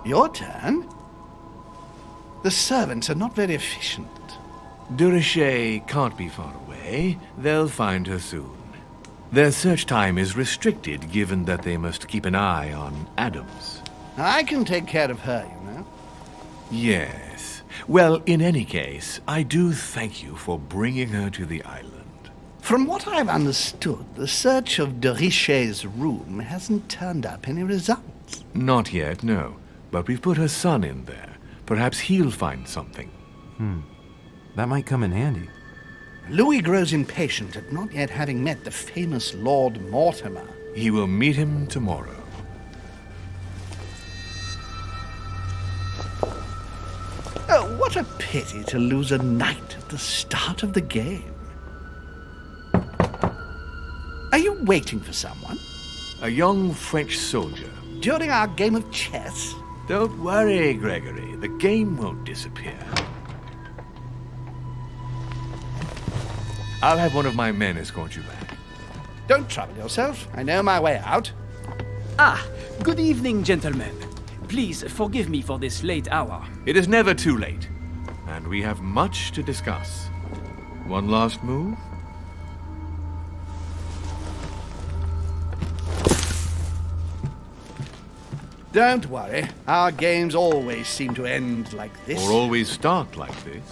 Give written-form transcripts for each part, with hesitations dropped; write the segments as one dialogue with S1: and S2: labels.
S1: Your turn? The servants are not very efficient.
S2: De Richet can't be far away. They'll find her soon. Their search time is restricted, given that they must keep an eye on Adams.
S1: I can take care of her, you know.
S2: Yes. Well, in any case, I do thank you for bringing her to the island.
S1: From what I've understood, the search of de Richet's room hasn't turned up any results.
S2: Not yet, no. But we've put her son in there. Perhaps he'll find something.
S3: That might come in handy.
S1: Louis grows impatient at not yet having met the famous Lord Mortimer.
S2: He will meet him tomorrow.
S1: Oh, what a pity to lose a knight at the start of the game. Are you waiting for someone?
S2: A young French soldier.
S1: During our game of chess?
S2: Don't worry, Gregory. The game won't disappear. I'll have one of my men escort you back.
S1: Don't trouble yourself. I know my way out.
S4: Ah, good evening, gentlemen. Please forgive me for this late hour.
S2: It is never too late, and we have much to discuss. One last move?
S1: Don't worry. Our games always seem to end like this.
S2: Or always start like this.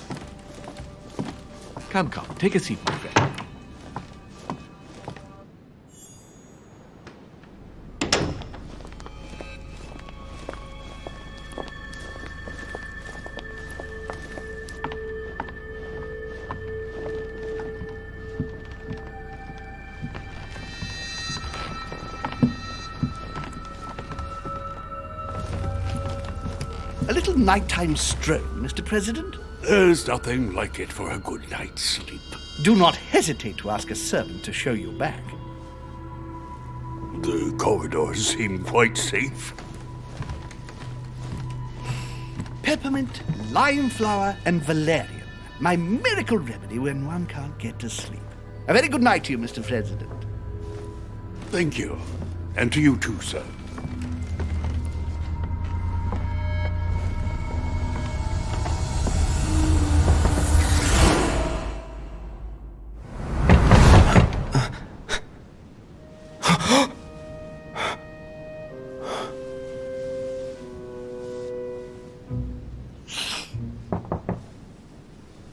S2: Come, take a seat, my friend.
S1: A little nighttime stroll, Mr. President?
S5: There's nothing like it for a good night's sleep.
S1: Do not hesitate to ask a servant to show you back.
S5: The corridors seem quite safe.
S1: Peppermint, lime flower, and valerian. My miracle remedy when one can't get to sleep. A very good night to you, Mr. President.
S5: Thank you. And to you too, sir.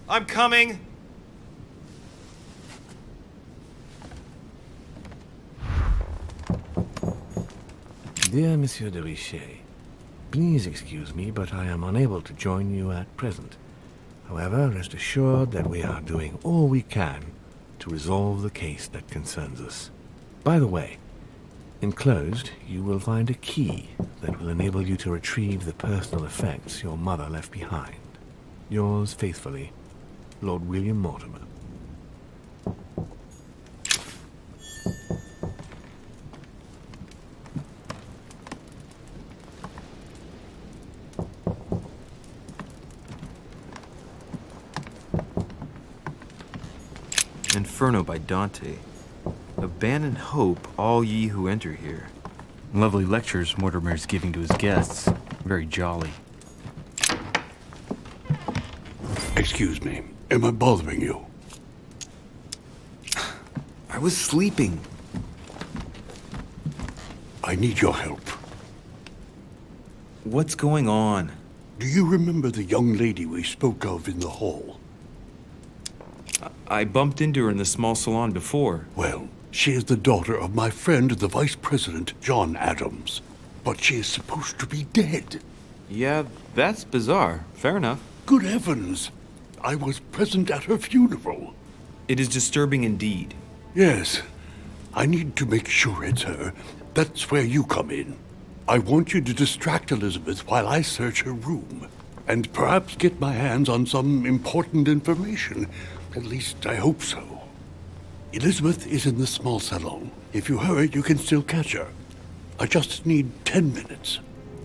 S6: I'm coming.
S2: Dear Monsieur de Richet, please excuse me, but I am unable to join you at present. However, rest assured that we are doing all we can to resolve the case that concerns us. By the way, enclosed, you will find a key that will enable you to retrieve the personal effects your mother left behind. Yours faithfully, Lord William Mortimer.
S3: Inferno by Dante. Abandon hope, all ye who enter here. Lovely lectures Mortimer's giving to his guests. Very jolly.
S5: Excuse me. Am I bothering you?
S3: I was sleeping.
S5: I need your help.
S3: What's going on?
S5: Do you remember the young lady we spoke of in the hall?
S3: I bumped into her in the small salon before.
S5: Well, she is the daughter of my friend, the Vice President, John Adams. But she is supposed to be dead.
S3: Yeah, that's bizarre. Fair enough.
S5: Good heavens! I was present at her funeral.
S3: It is disturbing indeed.
S5: Yes. I need to make sure it's her. That's where you come in. I want you to distract Elizabeth while I search her room. And perhaps get my hands on some important information. At least, I hope so. Elizabeth is in the small salon. If you hurry, you can still catch her. I just need 10 minutes.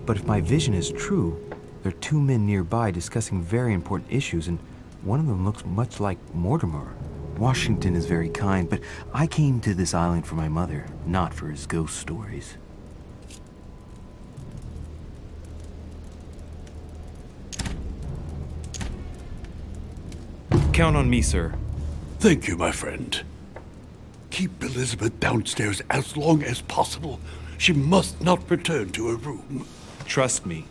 S7: But if my vision is true, there are two men nearby discussing very important issues, and one of them looks much like Mortimer. Washington is very kind, but I came to this island for my mother, not for his ghost stories.
S3: Count on me, sir.
S5: Thank you, my friend. Keep Elizabeth downstairs as long as possible. She must not return to her room.
S3: Trust me.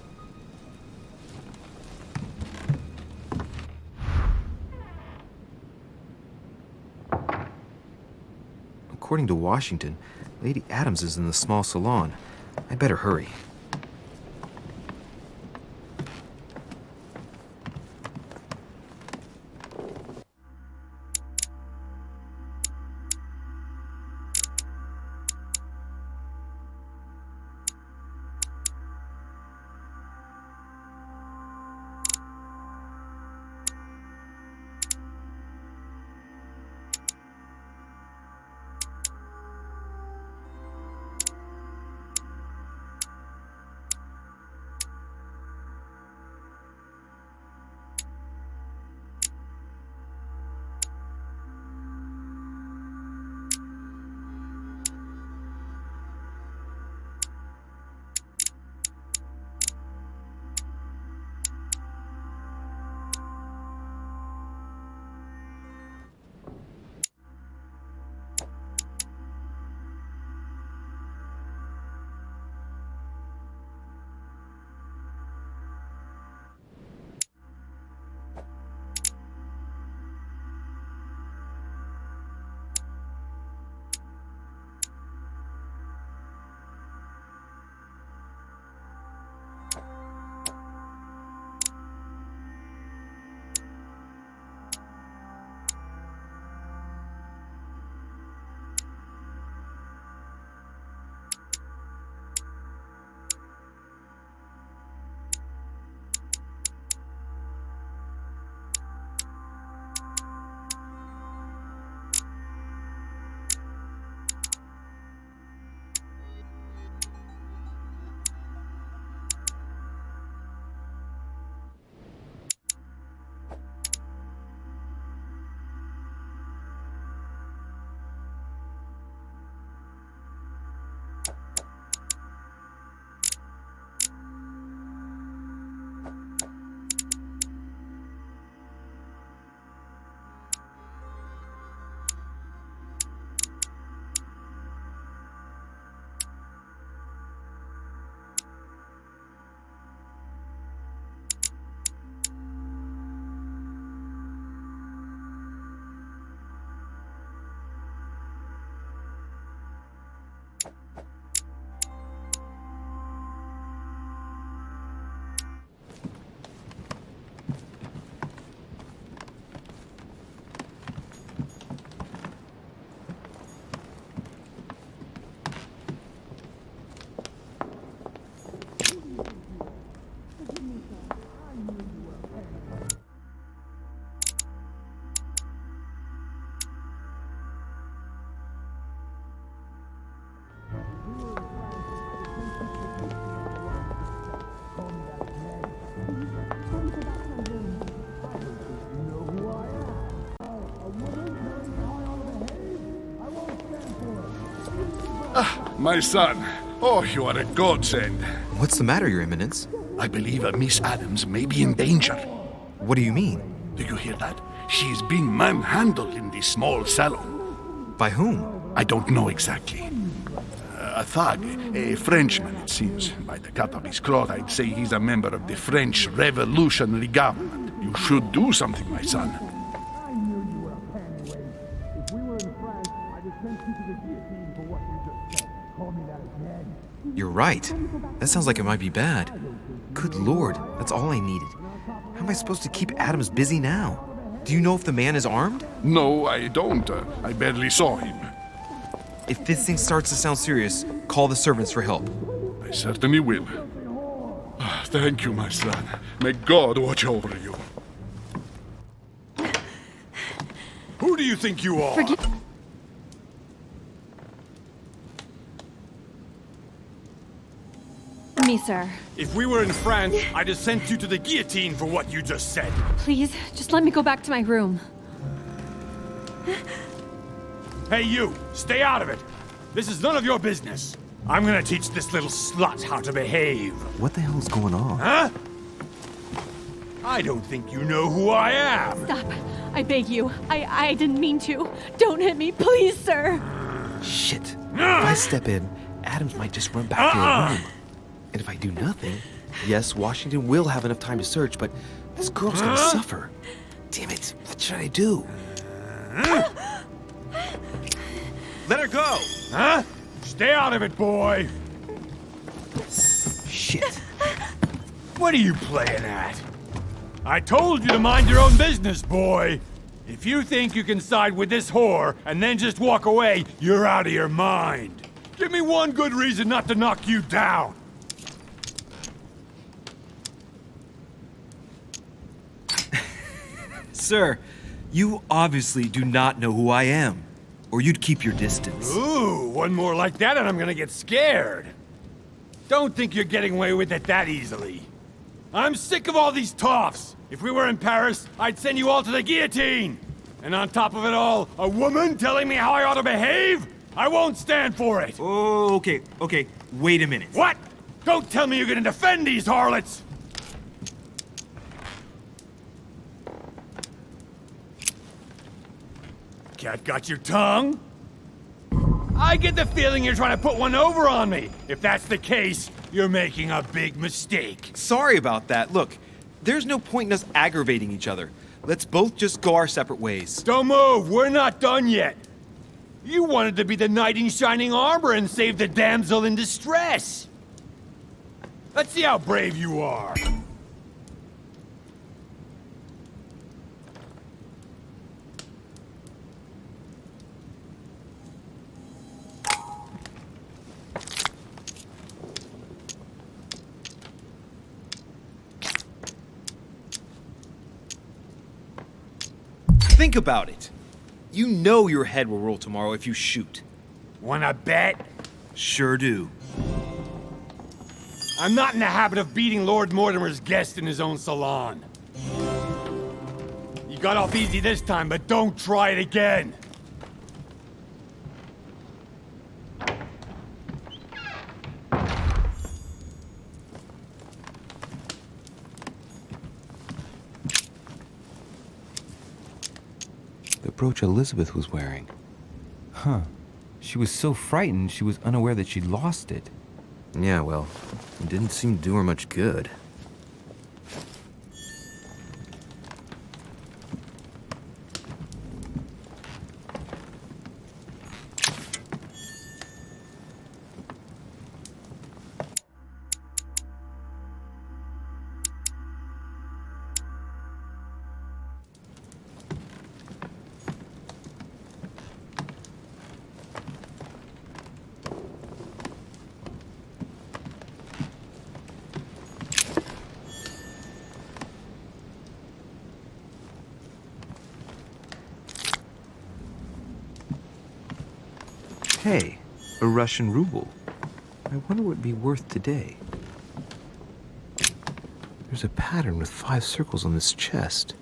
S7: According to Washington, Lady Adams is in the small salon. I better hurry.
S1: My son. Oh, you are a godsend.
S7: What's the matter, Your Eminence?
S1: I believe Miss Adams may be in danger.
S7: What do you mean?
S1: Do you hear that? She is being manhandled in the small salon.
S7: By whom?
S1: I don't know exactly. A thug, a Frenchman, it seems. By the cut of his cloth, I'd say he's a member of the French Revolutionary Government. You should do something, my son.
S7: You're right. That sounds like it might be bad. Good Lord, that's all I needed. How am I supposed to keep Adams busy now? Do you know if the man is armed?
S1: No, I don't. I barely saw him.
S7: If this thing starts to sound serious, call the servants for help.
S1: I certainly will. Thank you, my son. May God watch over you.
S6: Who do you think you are?
S8: Me, sir.
S6: If we were in France, I'd have sent you to the guillotine for what you just said.
S8: Please, just let me go back to my room.
S6: Hey, you! Stay out of it! This is none of your business. I'm gonna teach this little slut how to behave.
S7: What the hell is going on?
S6: Huh? I don't think you know who I am.
S8: Stop. I beg you. I didn't mean to. Don't hit me, please, sir.
S2: Shit. If I step in, Adams might just run back to her room. And if I do nothing, yes, Washington will have enough time to search, but this girl's gonna suffer. Damn it. What should I do?
S3: Let her go!
S6: Huh? Stay out of it, boy.
S2: Shit.
S6: What are you playing at? I told you to mind your own business, boy. If you think you can side with this whore and then just walk away, you're out of your mind. Give me one good reason not to knock you down.
S3: Sir, you obviously do not know who I am, or you'd keep your distance.
S6: Ooh, one more like that and I'm gonna get scared. Don't think you're getting away with it that easily. I'm sick of all these toffs. If we were in Paris, I'd send you all to the guillotine. And on top of it all, a woman telling me how I ought to behave? I won't stand for it.
S3: Oh, okay, wait a minute.
S6: What? Don't tell me you're gonna defend these harlots! Cat got your tongue? I get the feeling you're trying to put one over on me. If that's the case, you're making a big mistake.
S3: Sorry about that. Look, there's no point in us aggravating each other. Let's both just go our separate ways.
S6: Don't move, we're not done yet. You wanted to be the knight in shining armor and save the damsel in distress. Let's see how brave you are.
S3: Think about it. You know your head will roll tomorrow if you shoot.
S6: Wanna bet?
S3: Sure do.
S6: I'm not in the habit of beating Lord Mortimer's guest in his own salon. You got off easy this time, but don't try it again.
S7: The brooch Elizabeth was wearing. Huh. She was so frightened she was unaware that she'd lost it.
S2: Yeah, well, it didn't seem to do her much good.
S7: Hey, a Russian ruble. I wonder what it'd be worth today. There's a pattern with 5 circles on this chest.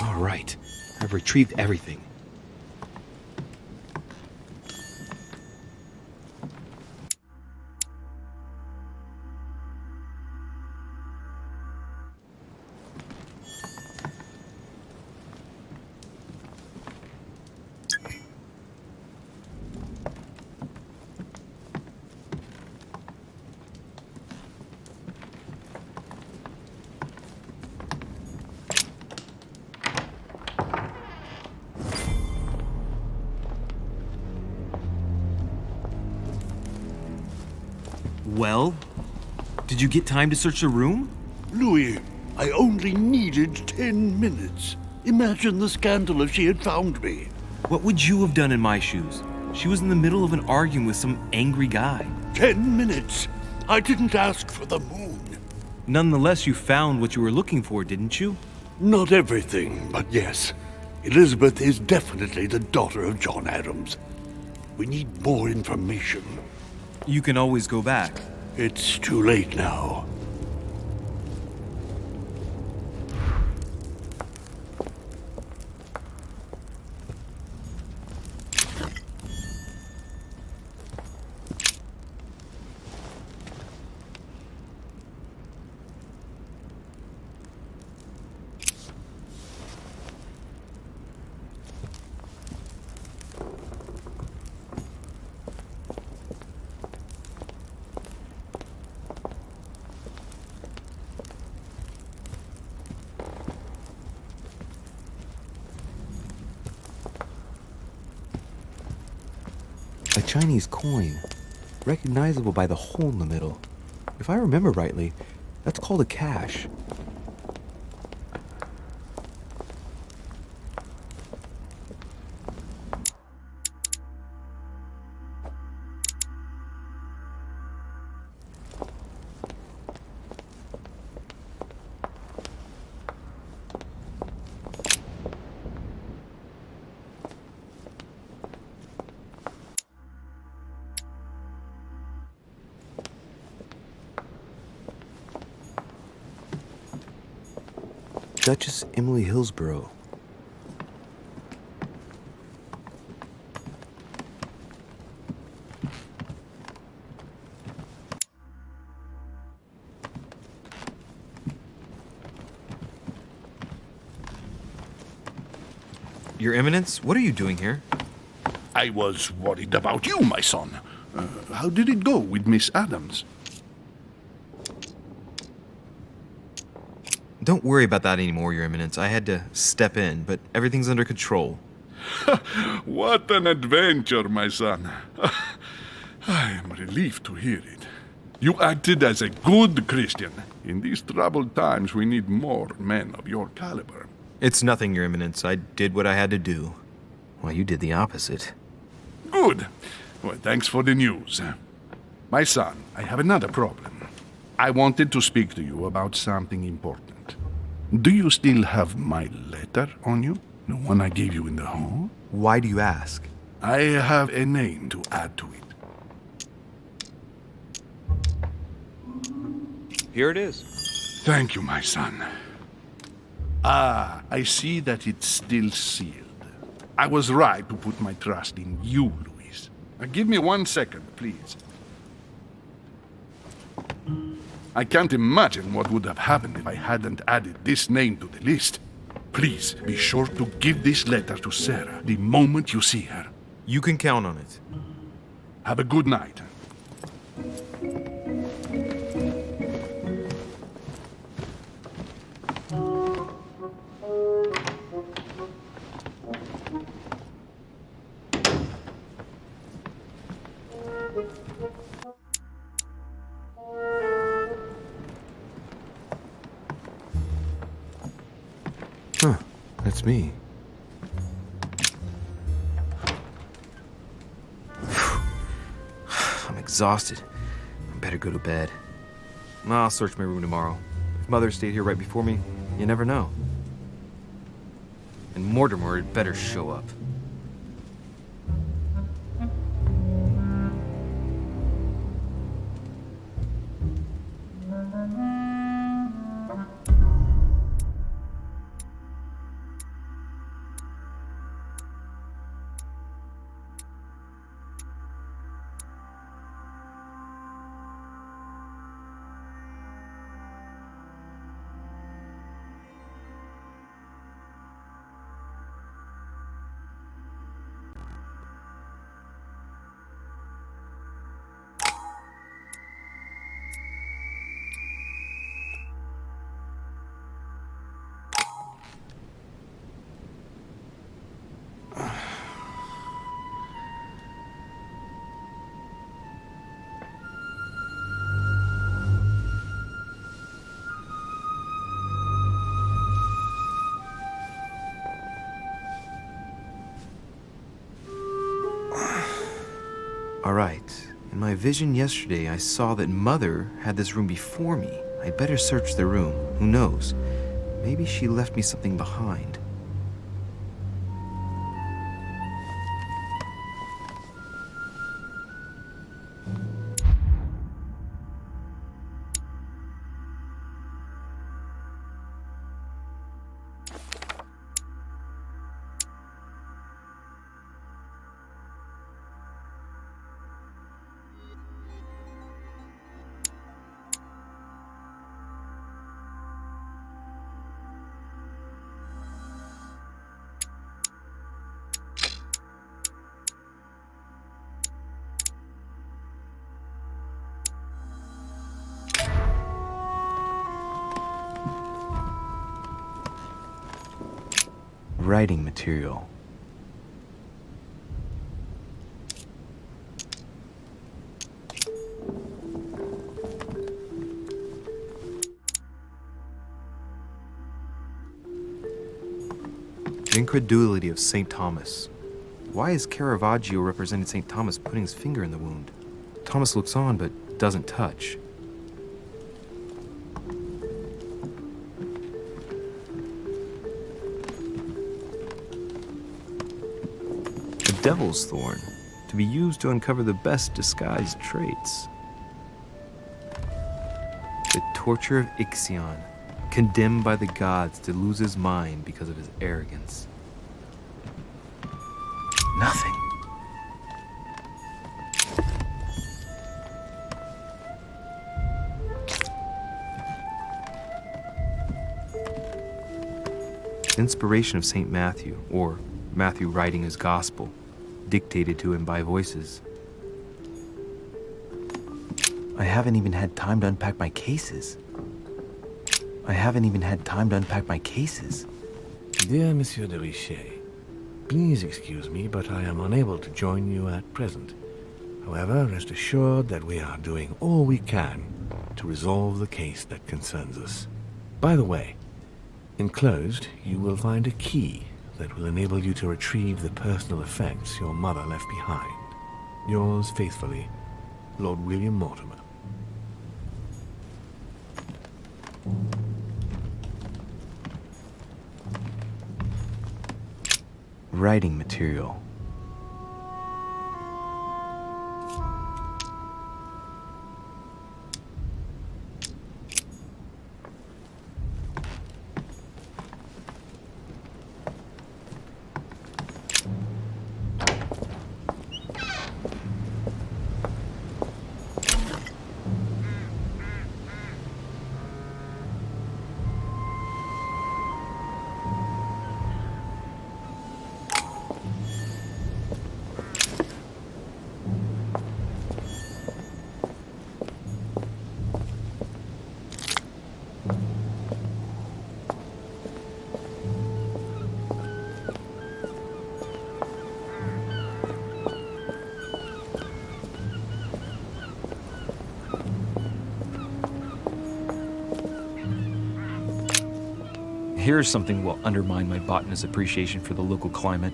S7: All right, I've retrieved everything.
S3: Well, did you get time to search the room?
S5: Louis, I only needed 10 minutes. Imagine the scandal if she had found me.
S3: What would you have done in my shoes? She was in the middle of an argument with some angry guy.
S5: 10 minutes. I didn't ask for the moon.
S3: Nonetheless, you found what you were looking for, didn't you?
S5: Not everything, but yes. Elizabeth is definitely the daughter of John Adams. We need more information.
S3: You can always go back.
S5: It's too late now.
S7: A Chinese coin, recognizable by the hole in the middle. If I remember rightly, that's called a cash. Duchess Emily Hillsborough.
S3: Your Eminence, what are you doing here?
S1: I was worried about you, my son. How did it go with Miss Adams?
S3: Don't worry about that anymore, Your Eminence. I had to step in, but everything's under control.
S1: What an adventure, my son. I am relieved to hear it. You acted as a good Christian. In these troubled times, we need more men of your caliber.
S3: It's nothing, Your Eminence. I did what I had to do.
S7: Well, you did the opposite.
S1: Good. Well, thanks for the news. My son, I have another problem. I wanted to speak to you about something important. Do you still have my letter on you? The one I gave you in the hall?
S3: Why do you ask?
S1: I have a name to add to it.
S3: Here it is.
S1: Thank you, my son. Ah, I see that it's still sealed. I was right to put my trust in you, Louis. Give me 1 second, please. I can't imagine what would have happened if I hadn't added this name to the list. Please be sure to give this letter to Sarah the moment you see her.
S3: You can count on it.
S1: Have a good night.
S7: Huh, that's me. I'm exhausted. I better go to bed. I'll search my room tomorrow. If Mother stayed here right before me, you never know. And Mortimer had better show up. All right. In my vision yesterday, I saw that Mother had this room before me. I'd better search the room. Who knows? Maybe she left me something behind. Writing material.
S3: The incredulity of St. Thomas. Why is Caravaggio representing St. Thomas putting his finger in the wound? Thomas looks on but doesn't touch. A devil's thorn, to be used to uncover the best disguised traits. The torture of Ixion, condemned by the gods to lose his mind because of his arrogance. Nothing. Inspiration of St. Matthew, or Matthew writing his gospel, dictated to him by voices.
S7: I haven't even had time to unpack my cases.
S2: Dear Monsieur de Richet, please excuse me, but I am unable to join you at present. However, rest assured that we are doing all we can to resolve the case that concerns us. By the way, enclosed, you will find a key that will enable you to retrieve the personal effects your mother left behind. Yours faithfully, Lord William Mortimer.
S7: Writing material.
S3: Here's something will undermine my botanist's appreciation for the local climate.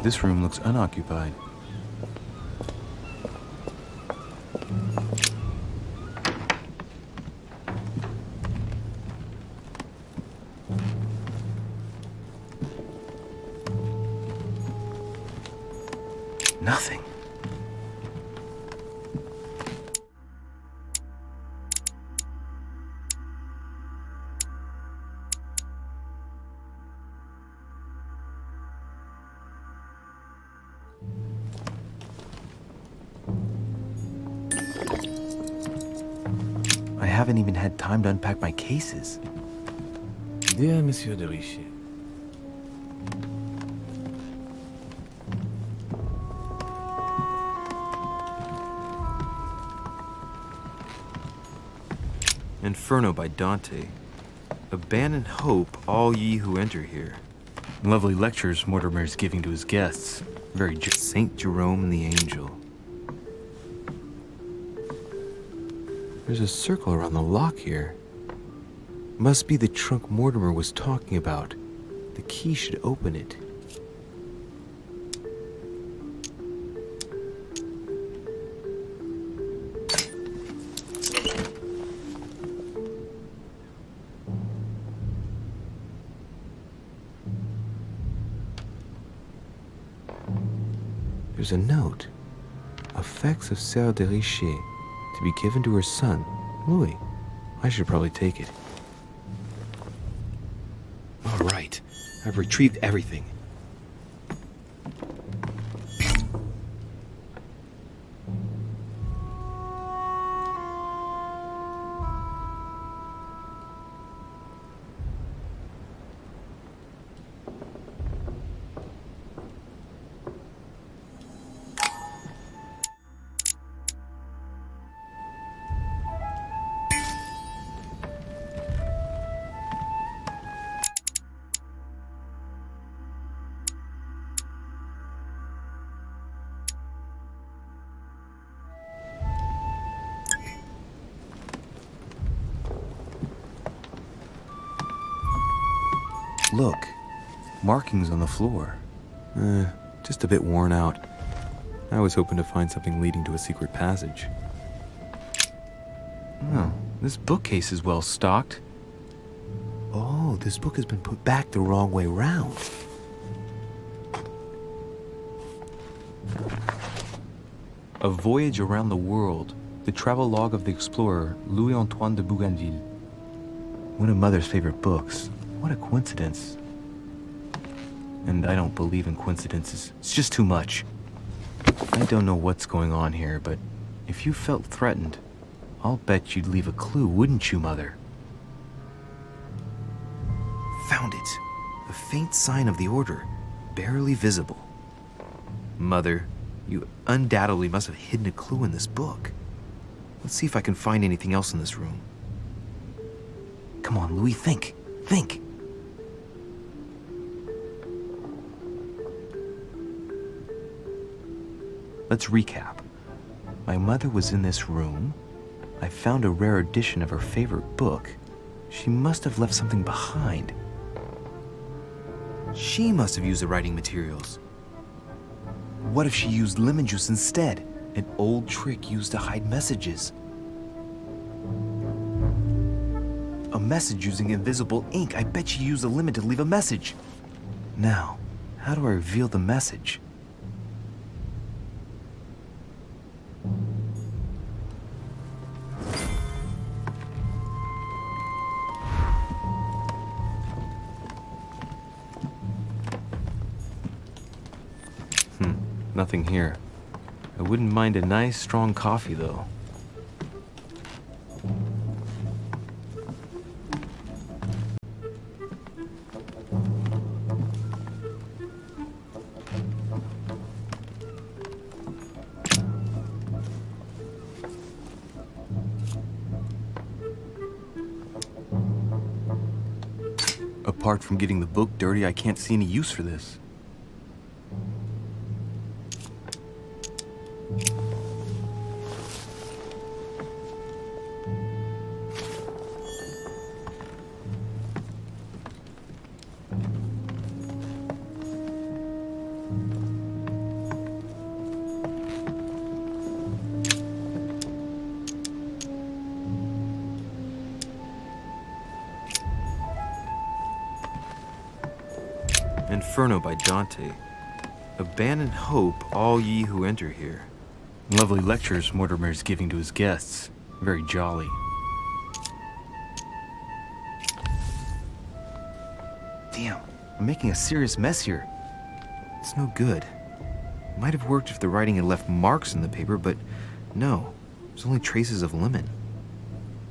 S3: This room looks unoccupied. Nothing. I haven't even had time to unpack my cases.
S2: Dear Monsieur de Richet,
S3: Inferno by Dante. Abandon hope, all ye who enter here. Lovely lectures Mortimer is giving to his guests. Very Saint Jerome and the Angel. There's a circle around the lock here. Must be the trunk Mortimer was talking about. The key should open it. There's a note. Effects of Sœur de Richet, to be given to her son, Louis. I should probably take it. All right. I've retrieved everything.
S7: Look, markings on the floor. Just a bit worn out. I was hoping to find something leading to a secret passage. Oh, this bookcase is well stocked. Oh, this book has been put back the wrong way round. A Voyage Around the World, the travel log of the explorer Louis-Antoine de Bougainville. One of Mother's favorite books. What a coincidence. And I don't believe in coincidences. It's just too much. I don't know what's going on here, but if you felt threatened, I'll bet you'd leave a clue, wouldn't you, Mother? Found it. A faint sign of the order, barely visible. Mother, you undoubtedly must have hidden a clue in this book. Let's see if I can find anything else in this room. Come on, Louis, think. Think. Let's recap. My mother was in this room. I found a rare edition of her favorite book. She must have left something behind. She must have used the writing materials. What if she used lemon juice instead? An old trick used to hide messages. A message using invisible ink. I bet she used a lemon to leave a message. Now, how do I reveal the message? Nothing here. I wouldn't mind a nice, strong coffee, though. Apart from getting the book dirty, I can't see any use for this. Inferno by Dante. Abandon hope, all ye who enter here. Lovely lectures Mortimer is giving to his guests. Very jolly. Damn, I'm making a serious mess here. It's no good. Might have worked if the writing had left marks in the paper, but no. There's only traces of lemon.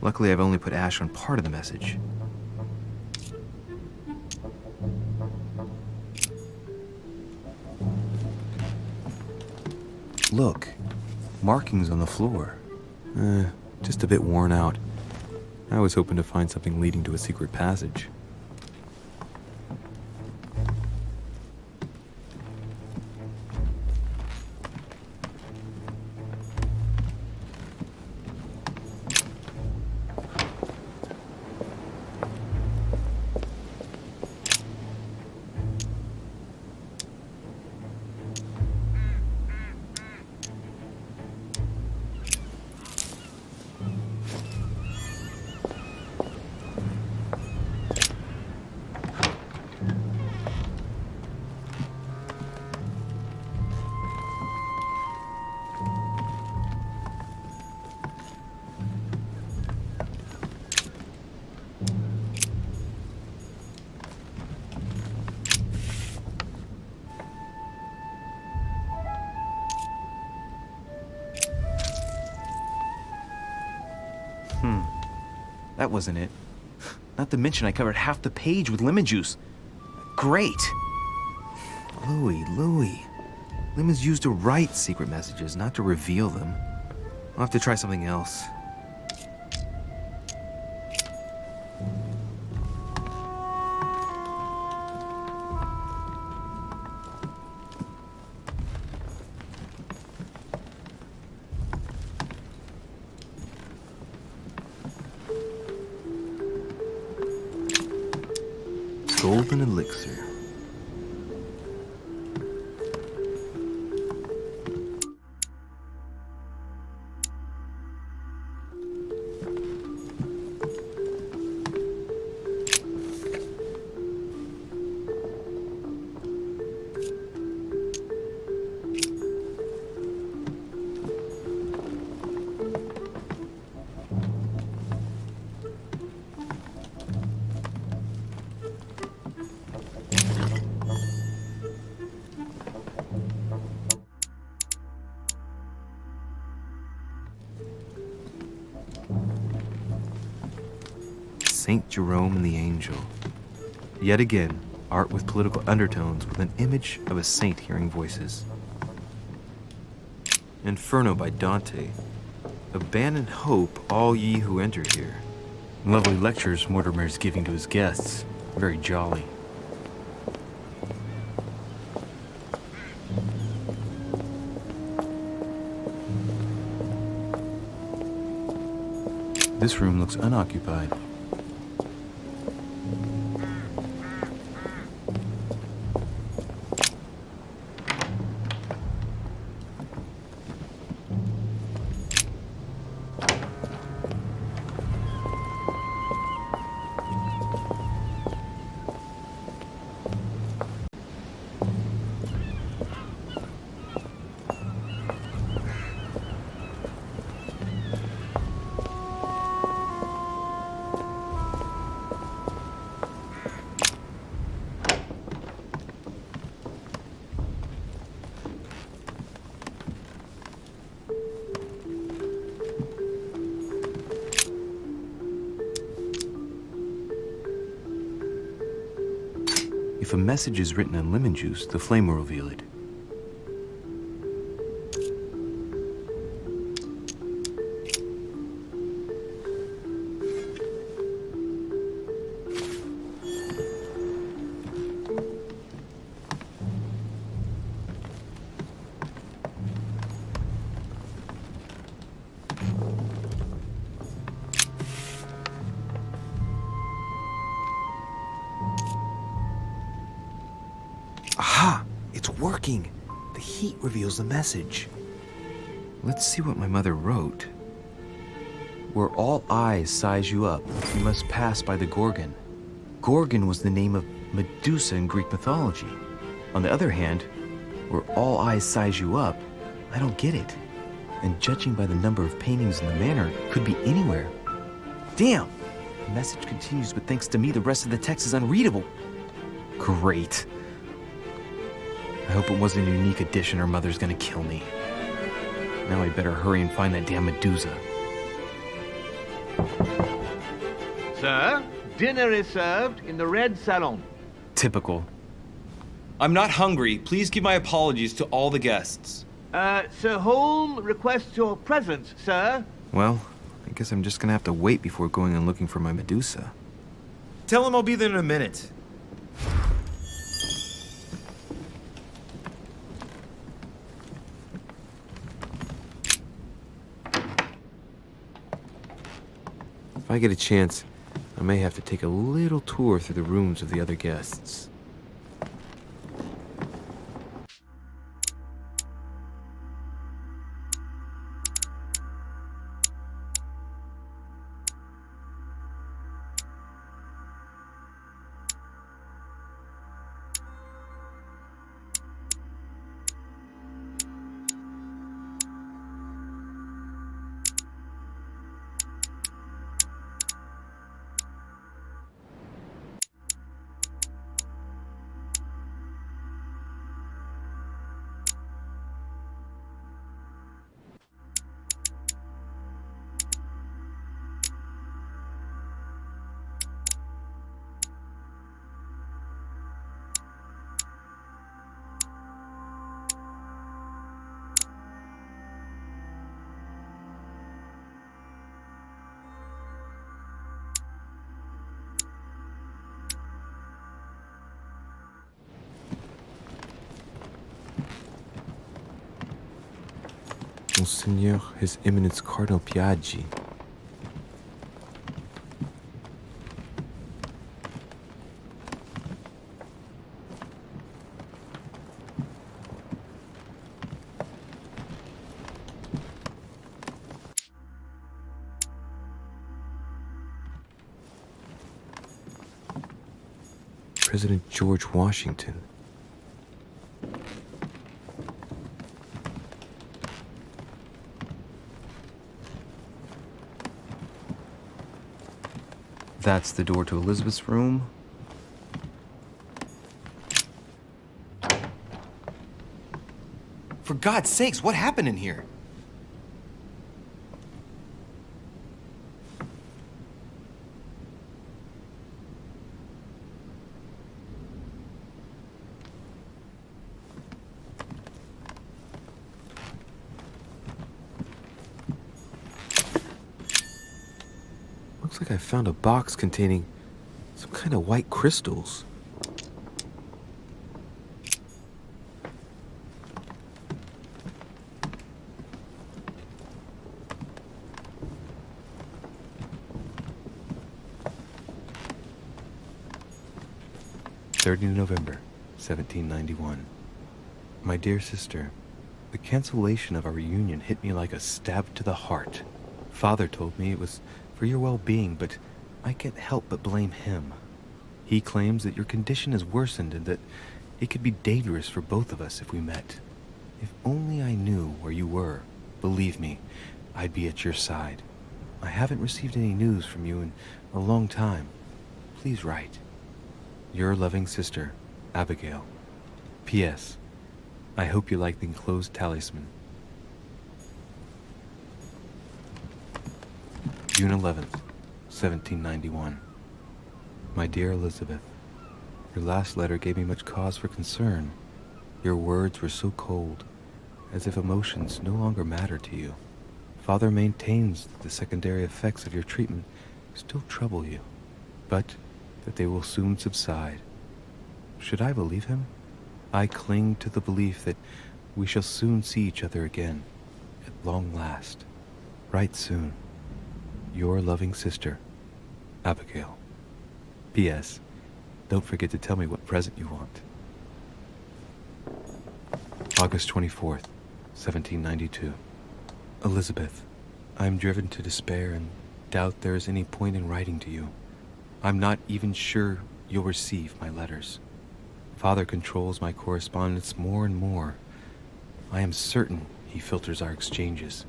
S7: Luckily, I've only put ash on part of the message. Look, markings on the floor. Just a bit worn out. I was hoping to find something leading to a secret passage. That wasn't it. Not to mention I covered half the page with lemon juice. Great! Louis. Lemon's used to write secret messages, not to reveal them. I'll have to try something else.
S3: golden elixir. Saint Jerome and the Angel. Yet again, art with political undertones with an image of a saint hearing voices. Inferno by Dante. Abandon hope, all ye who enter here. Lovely lectures Mortimer's giving to his guests. Very jolly. This room looks unoccupied. If a message is written in lemon juice, the flame will reveal it. Aha! It's working! The heat reveals the message. Let's see what my mother wrote. Where all eyes size you up, you must pass by the Gorgon. Gorgon was the name of Medusa in Greek mythology. On the other hand, where all eyes size you up, I don't get it. And judging by the number of paintings in the manor, it could be anywhere. Damn! The message continues, but thanks to me, the rest of the text is unreadable. Great. I hope it wasn't a unique edition or Mother's gonna kill me. Now I better hurry and find that damn Medusa.
S9: Sir, dinner is served in the red salon.
S3: Typical.
S10: I'm not hungry. Please give my apologies to all the guests.
S9: Sir Holm requests your presence, sir.
S3: Well, I guess I'm just gonna have to wait before going and looking for my Medusa.
S10: Tell him I'll be there in a minute.
S3: If I get a chance, I may have to take a little tour through the rooms of the other guests. Monseigneur, His Eminence Cardinal Piaggi.
S7: President George Washington. That's the door to Elizabeth's room.
S3: For God's sakes, what happened in here?
S7: Looks like I found a box containing some kind of white crystals. November 1791. My dear sister, the cancellation of our reunion hit me like a stab to the heart. Father told me it was for your well-being, but I can't help but blame him. He claims that your condition has worsened and that it could be dangerous for both of us if we met. If only I knew where you were, believe me, I'd be at your side. I haven't received any news from you in a long time. Please write. Your loving sister, Abigail. P.S. I hope you like the enclosed talisman. June 11th, 1791. My dear Elizabeth, your last letter gave me much cause for concern. Your words were so cold, as if emotions no longer matter to you. Father maintains that the secondary effects of your treatment still trouble you, but that they will soon subside. Should I believe him? I cling to the belief that we shall soon see each other again, at long last. Write soon. Your loving sister, Abigail. P.S. Don't forget to tell me what present you want. August 24th, 1792. Elizabeth, I am driven to despair and doubt there is any point in writing to you. I'm not even sure you'll receive my letters. Father controls my correspondence more and more. I am certain he filters our exchanges.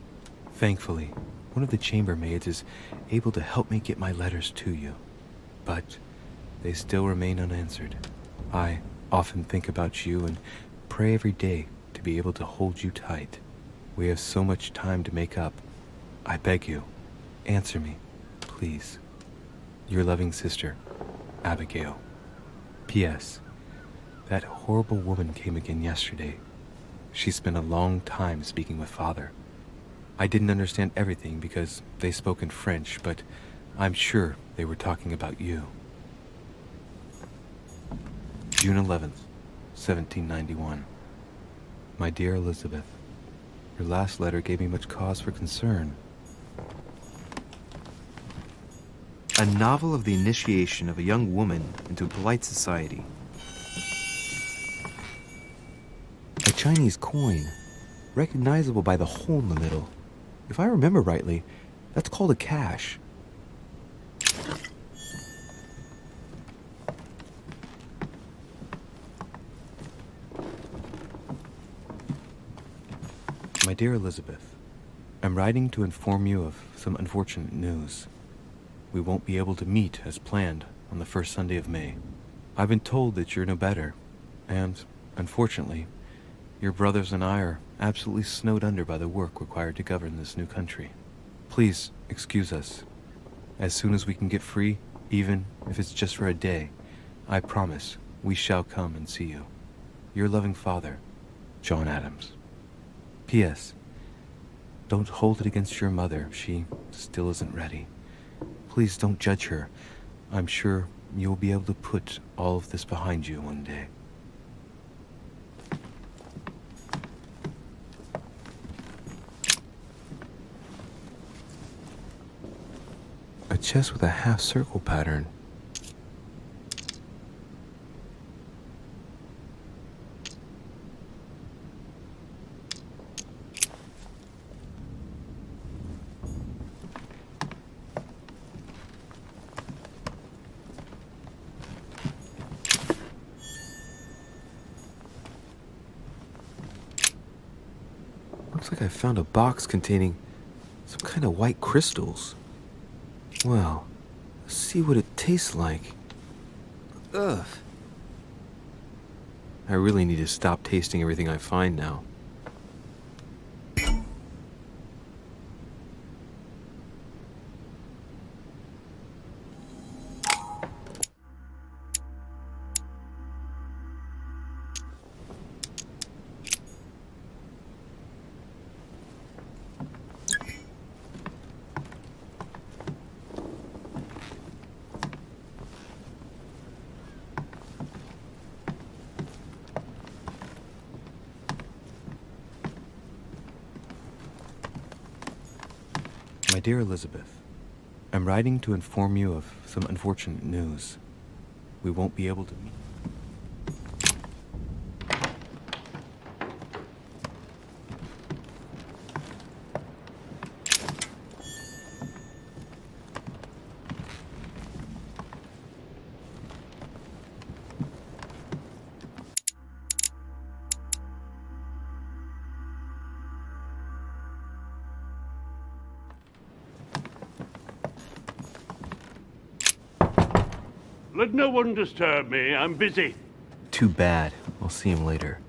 S7: Thankfully, one of the chambermaids is able to help me get my letters to you. But they still remain unanswered. I often think about you and pray every day to be able to hold you tight. We have so much time to make up. I beg you, answer me, please. Your loving sister, Abigail. P.S. That horrible woman came again yesterday. She spent a long time speaking with Father. I didn't understand everything because they spoke in French, but I'm sure they were talking about you. June 11th, 1791. My dear Elizabeth, your last letter gave me much cause for concern. A novel of the initiation of a young woman into polite society. A Chinese coin, recognizable by the hole in the middle. If I remember rightly, that's called a cash. My dear Elizabeth, I'm writing to inform you of some unfortunate news. We won't be able to meet as planned on the first Sunday of May. I've been told that you're no better, and, unfortunately, your brothers and I are absolutely snowed under by the work required to govern this new country. Please excuse us. As soon as we can get free, even if it's just for a day, I promise we shall come and see you. Your loving father, John Adams. P.S. Don't hold it against your mother. She still isn't ready. Please don't judge her. I'm sure you'll be able to put all of this behind you one day. A chest with a half-circle pattern. like I found a box containing some kind of white crystals. Well, let's see what it tastes like. Ugh. I really need to stop tasting everything I find now. My dear Elizabeth, I'm writing to inform you of some unfortunate news. We won't be able to meet.
S5: Let no one disturb me. I'm busy.
S7: Too bad. I'll see him later.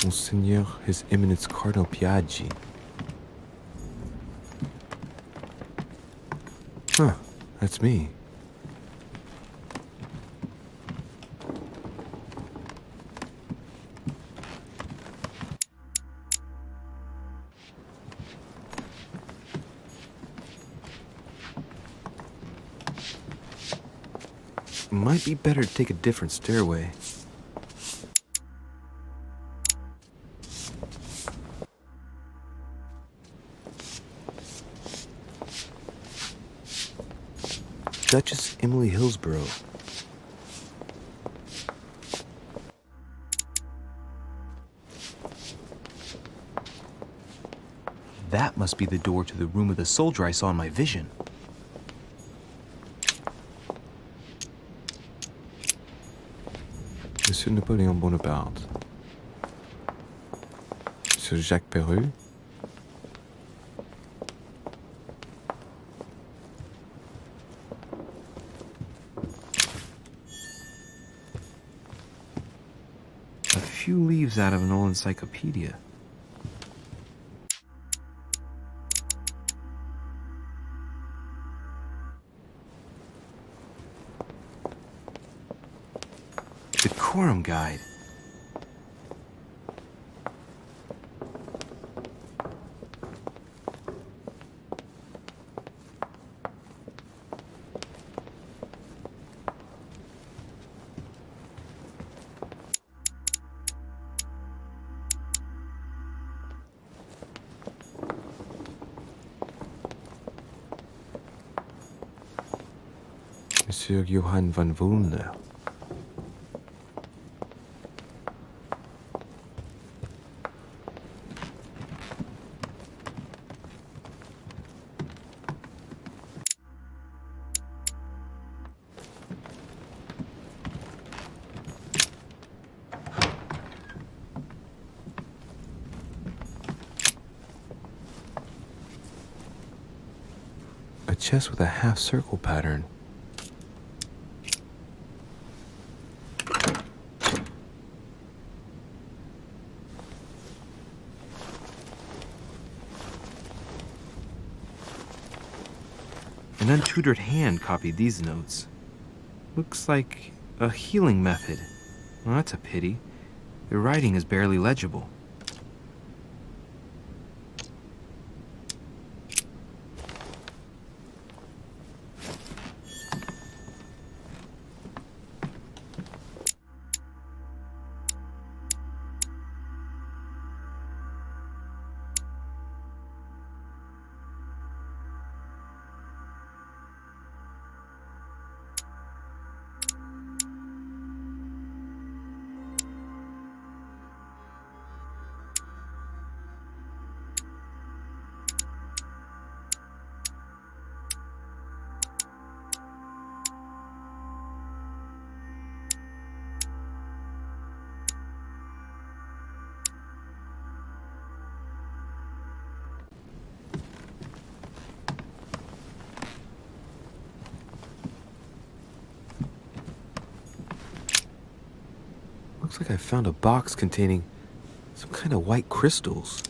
S7: Monseigneur, His Eminence Cardinal Piaggi. Huh, that's me. Might be better to take a different stairway. Duchess Emily Hillsborough. That must be the door to the room of the soldier I saw in my vision. Monsieur Napoléon Bonaparte. Monsieur Jacques Perru. A few leaves out of an old encyclopedia. Decorum guide. Monsieur Johann van Wulner. A chest with a half-circle pattern. An untutored hand copied these notes. Looks like a healing method. Well, that's a pity. The writing is barely legible. Looks like I found a box containing some kind of white crystals.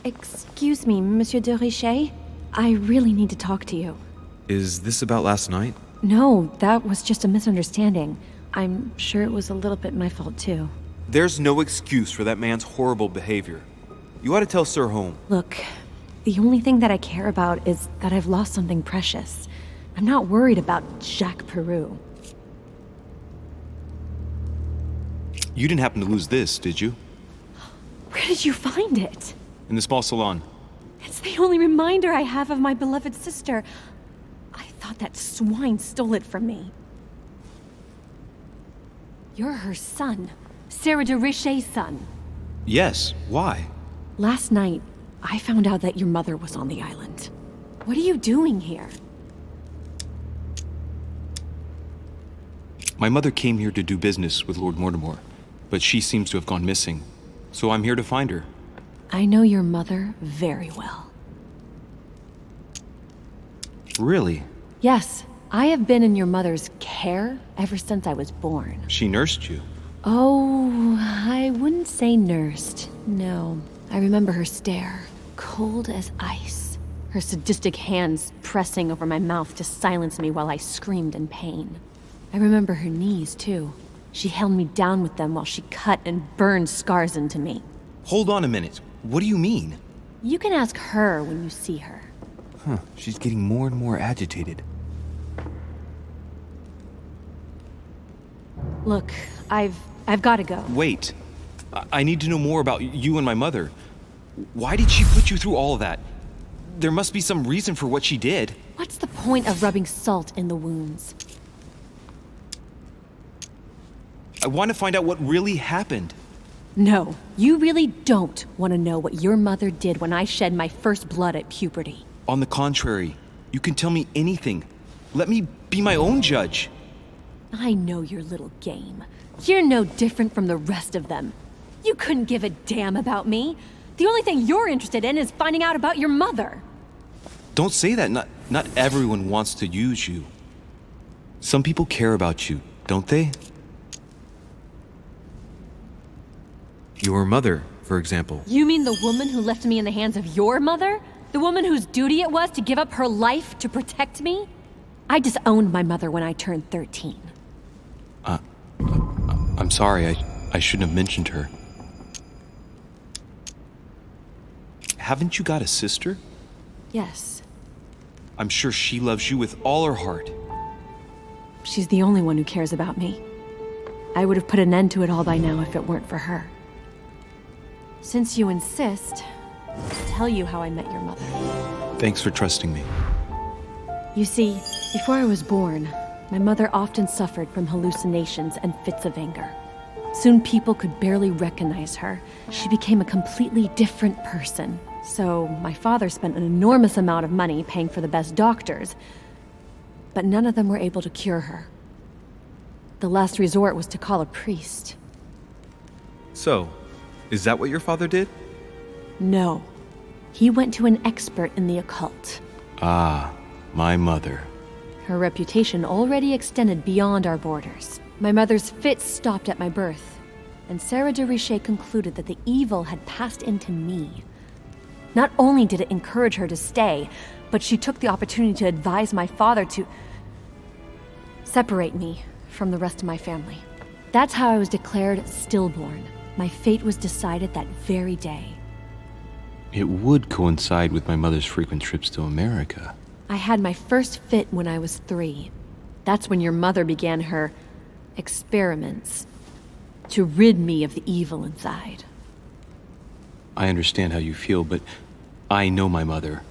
S8: Excuse me, Monsieur de Richet. I really need to talk to you.
S3: Is this about last night?
S8: No, that was just a misunderstanding. I'm sure it was a little bit my fault, too.
S3: There's no excuse for that man's horrible behavior. You ought to tell Sir Home.
S8: Look, the only thing that I care about is that I've lost something precious. I'm not worried about Jacques Peru.
S10: You didn't happen to lose this, did you?
S8: Where did you find it?
S10: In the small salon.
S8: It's the only reminder I have of my beloved sister. I thought that swine stole it from me. You're her son. Sarah de Richet's son.
S10: Yes, why?
S8: Last night, I found out that your mother was on the island. What are you doing here?
S10: My mother came here to do business with Lord Mortimer, but she seems to have gone missing. So I'm here to find her.
S8: I know your mother very well.
S10: Really?
S8: Yes, I have been in your mother's care ever since I was born.
S10: She nursed you?
S8: Oh, I wouldn't say nursed. No, I remember her stare, cold as ice. Her sadistic hands pressing over my mouth to silence me while I screamed in pain. I remember her knees, too. She held me down with them while she cut and burned scars into me.
S10: Hold on a minute. What do you mean?
S8: You can ask her when you see her.
S7: Huh, she's getting more and more agitated.
S8: Look, I've got to go.
S10: Wait. I need to know more about you and my mother. Why did she put you through all of that? There must be some reason for what she did.
S8: What's the point of rubbing salt in the wounds?
S10: I want to find out what really happened.
S8: No, you really don't want to know what your mother did when I shed my first blood at puberty.
S10: On the contrary, you can tell me anything. Let me be my own judge.
S8: I know your little game. You're no different from the rest of them. You couldn't give a damn about me. The only thing you're interested in is finding out about your mother.
S10: Don't say that. Not everyone wants to use you. Some people care about you, don't they?
S7: Your mother, for example.
S8: You mean the woman who left me in the hands of your mother? The woman whose duty it was to give up her life to protect me? I disowned my mother when I turned 13.
S10: I'm sorry. I shouldn't have mentioned her. Haven't you got a sister?
S8: Yes.
S10: I'm sure she loves you with all her heart.
S8: She's the only one who cares about me. I would have put an end to it all by now if it weren't for her. Since you insist, I'll tell you how I met your mother.
S10: Thanks for trusting me.
S8: You see, before I was born, my mother often suffered from hallucinations and fits of anger. Soon people could barely recognize her. She became a completely different person. So my father spent an enormous amount of money paying for the best doctors, but none of them were able to cure her. The last resort was to call a priest.
S3: So, is that what your father did?
S8: No. He went to an expert in the occult.
S10: Ah, my mother.
S8: Her reputation already extended beyond our borders. My mother's fits stopped at my birth, and Sarah de Richet concluded that the evil had passed into me. Not only did it encourage her to stay, but she took the opportunity to advise my father to separate me from the rest of my family. That's how I was declared stillborn. My fate was decided that very day.
S3: It would coincide with my mother's frequent trips to America.
S8: I had my first fit when I was 3. That's when your mother began her experiments to rid me of the evil inside.
S3: I understand how you feel, but I know my mother.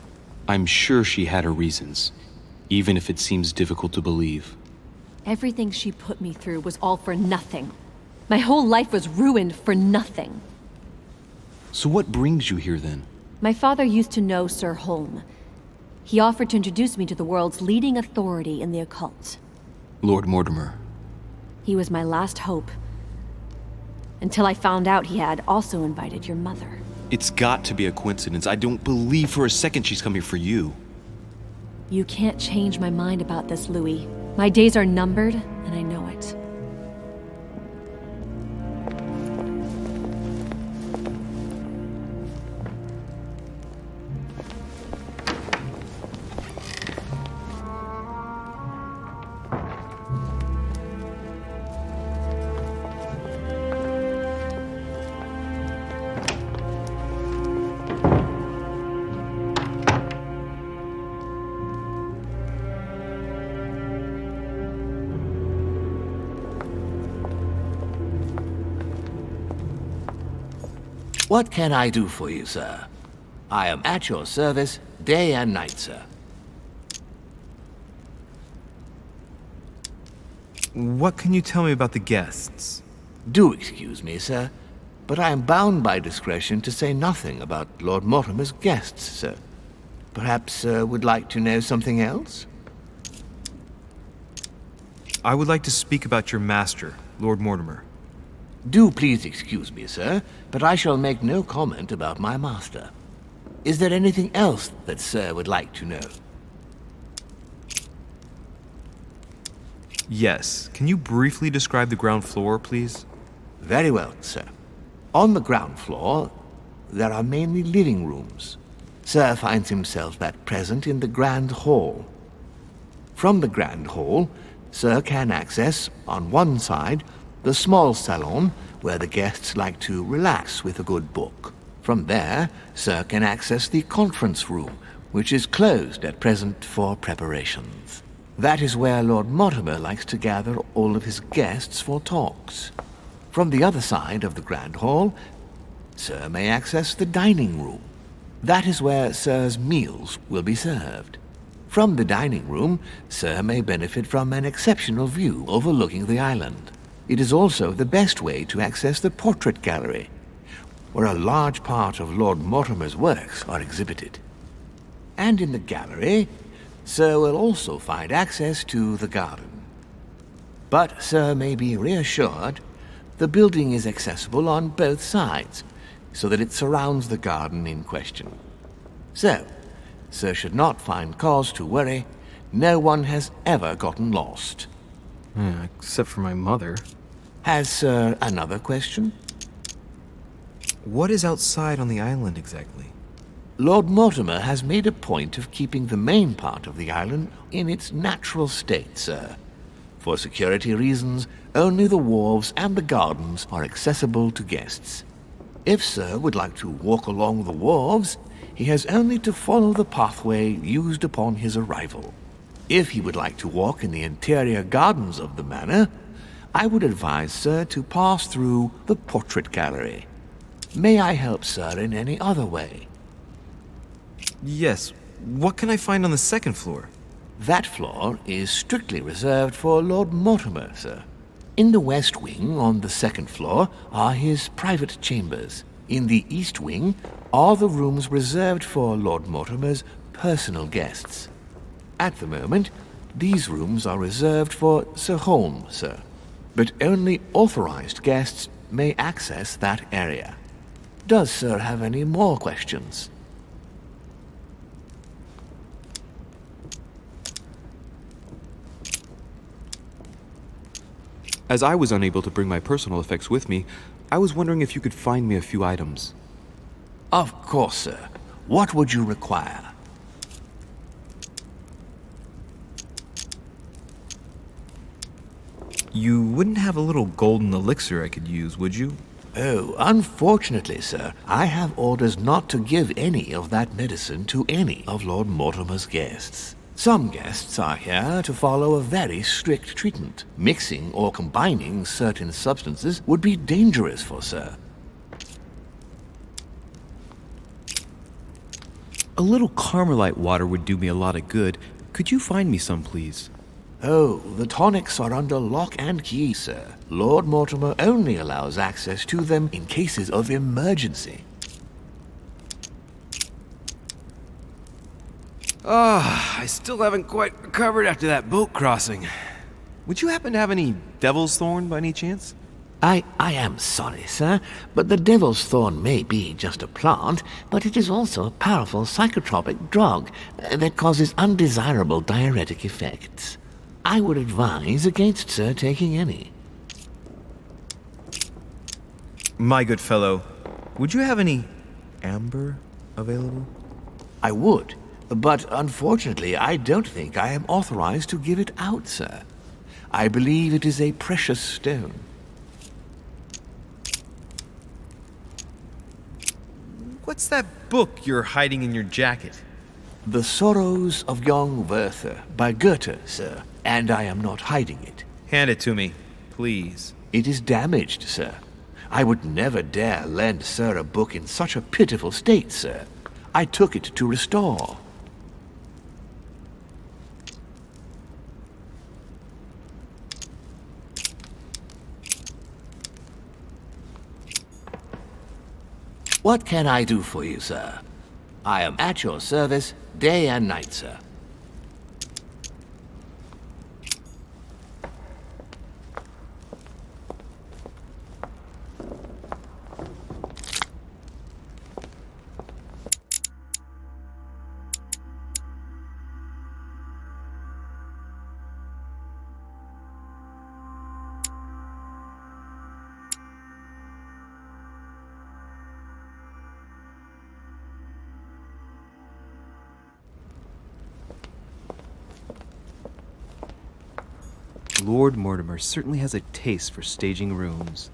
S3: I'm sure she had her reasons, even if it seems difficult to believe.
S8: Everything she put me through was all for nothing. My whole life was ruined for nothing.
S3: So what brings you here then?
S8: My father used to know Sir Holm. He offered to introduce me to the world's leading authority in the occult.
S3: Lord Mortimer.
S8: He was my last hope. Until I found out he had also invited your mother.
S10: It's got to be a coincidence. I don't believe for a second she's come here for you.
S8: You can't change my mind about this, Louis. My days are numbered, and I know it.
S2: What can I do for you, sir? I am at your service day and night, sir.
S7: What can you tell me about the guests?
S2: Do excuse me, sir, but I am bound by discretion to say nothing about Lord Mortimer's guests, sir. Perhaps sir would like to know something else?
S7: I would like to speak about your master, Lord Mortimer.
S2: Do please excuse me, sir, but I shall make no comment about my master. Is there anything else that sir would like to know?
S7: Yes. Can you briefly describe the ground floor, please?
S2: Very well, sir. On the ground floor, there are mainly living rooms. Sir finds himself at present in the Grand Hall. From the Grand Hall, sir can access, on one side, the small salon where the guests like to relax with a good book. From there, sir can access the conference room, which is closed at present for preparations. That is where Lord Mortimer likes to gather all of his guests for talks. From the other side of the Grand Hall, sir may access the dining room. That is where sir's meals will be served. From the dining room, sir may benefit from an exceptional view overlooking the island. It is also the best way to access the portrait gallery, where a large part of Lord Mortimer's works are exhibited. And in the gallery, sir will also find access to the garden. But sir may be reassured the building is accessible on both sides, so that it surrounds the garden in question. So, sir should not find cause to worry. No one has ever gotten lost.
S7: Except for my mother.
S2: Has sir another question?
S7: What is outside on the island exactly?
S2: Lord Mortimer has made a point of keeping the main part of the island in its natural state, sir. For security reasons, only the wharves and the gardens are accessible to guests. If sir would like to walk along the wharves, he has only to follow the pathway used upon his arrival. If he would like to walk in the interior gardens of the manor, I would advise sir to pass through the portrait gallery. May I help sir in any other way?
S7: Yes. What can I find on the second floor?
S2: That floor is strictly reserved for Lord Mortimer, sir. In the west wing, on the second floor, are his private chambers. In the east wing are the rooms reserved for Lord Mortimer's personal guests. At the moment, these rooms are reserved for Sir Holm, sir. But only authorized guests may access that area. Does sir have any more questions?
S3: As I was unable to bring my personal effects with me, I was wondering if you could find me a few items.
S2: Of course, sir. What would you require?
S3: You wouldn't have a little golden elixir I could use, would you?
S2: Oh, unfortunately, sir, I have orders not to give any of that medicine to any of Lord Mortimer's guests. Some guests are here to follow a very strict treatment. Mixing or combining certain substances would be dangerous for sir.
S3: A little Carmelite water would do me a lot of good. Could you find me some, please?
S2: Oh, the tonics are under lock and key, sir. Lord Mortimer only allows access to them in cases of emergency.
S3: I still haven't quite recovered after that boat crossing. Would you happen to have any devil's thorn by any chance?
S2: I am sorry, sir, but the devil's thorn may be just a plant, but it is also a powerful psychotropic drug that causes undesirable diuretic effects. I would advise against sir taking any.
S3: My good fellow, would you have any amber available?
S2: I would, but unfortunately I don't think I am authorized to give it out, sir. I believe it is a precious stone.
S3: What's that book you're hiding in your jacket?
S2: The Sorrows of Young Werther by Goethe, sir, and I am not hiding it.
S3: Hand it to me, please.
S2: It is damaged, sir. I would never dare lend sir a book in such a pitiful state, sir. I took it to restore. What can I do for you, sir? I am at your service day and night, sir.
S3: Lord Mortimer certainly has a taste for staging rooms.